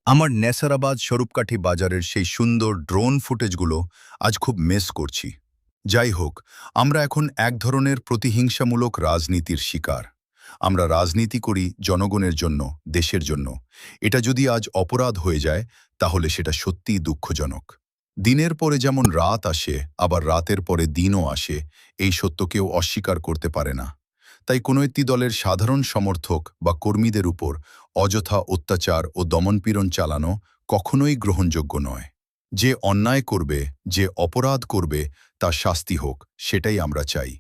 আমার নেসারাবাদ স্বরূপকাঠি বাজারের সেই সুন্দর ড্রোন ফুটেজগুলো আজ খুব মিস করছি। যাই হোক, আমরা এখন এক ধরনের প্রতিহিংসামূলক রাজনীতির শিকার। আমরা রাজনীতি করি জনগণের জন্য, দেশের জন্য। এটা যদি আজ অপরাধ হয়ে যায়, তাহলে সেটা সত্যিই দুঃখজনক। দিনের পরে যেমন রাত আসে, আবার রাতের পরে দিনও আসে, এই সত্য কেউ অস্বীকার করতে পারে না। তাই কোনো একটি দলের সাধারণ সমর্থক বা কর্মীদের উপর অযথা অত্যাচার ও দমনপীড়ন চালানো কখনোই গ্রহণযোগ্য নয়। যে অন্যায় করবে, যে অপরাধ করবে, তার শাস্তি হোক, সেটাই আমরা চাই।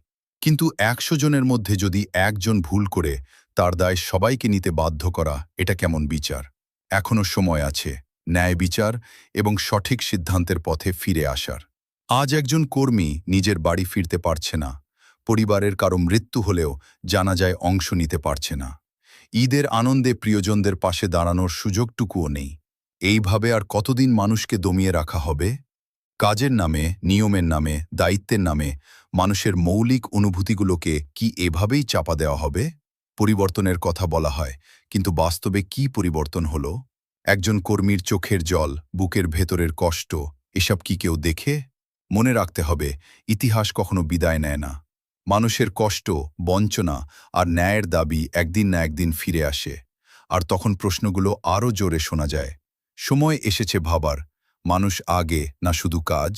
কিন্তু ১০০ জনের মধ্যে যদি একজন ভুল করে তার দায় সবাইকে নিতে বাধ্য করা, এটা কেমন বিচার? এখনো সময় আছে ন্যায় বিচার এবং সঠিক সিদ্ধান্তের পথে ফিরে আসার। আজ একজন কর্মী নিজের বাড়ি ফিরতে পারছে না, পরিবারের কারো মৃত্যু হলেও জানাজায় অংশ নিতে পারছে না, ঈদের আনন্দে প্রিয়জনদের পাশে দাঁড়ানোর সুযোগটুকুও নেই। এইভাবে আর কতদিন মানুষকে দমিয়ে রাখা হবে? কাজের নামে, নিয়মের নামে, দায়িত্বের নামে মানুষের মৌলিক অনুভূতিগুলোকে কি এভাবেই চাপা দেওয়া হবে? পরিবর্তনের কথা বলা হয়, কিন্তু বাস্তবে কি পরিবর্তন হলো? একজন কর্মীর চোখের জল, বুকের ভেতরের কষ্ট, এসব কি কেউ দেখে? মনে রাখতে হবে, ইতিহাস কখনো বিদায় নেয় না। মানুষের কষ্ট, বঞ্চনা আর ন্যায়ের দাবি একদিন না একদিন ফিরে আসে। আর তখন প্রশ্নগুলো আরও জোরে শোনা যায়। সময় এসেছে ভাবার, মানুষ আগে না শুধু কাজ?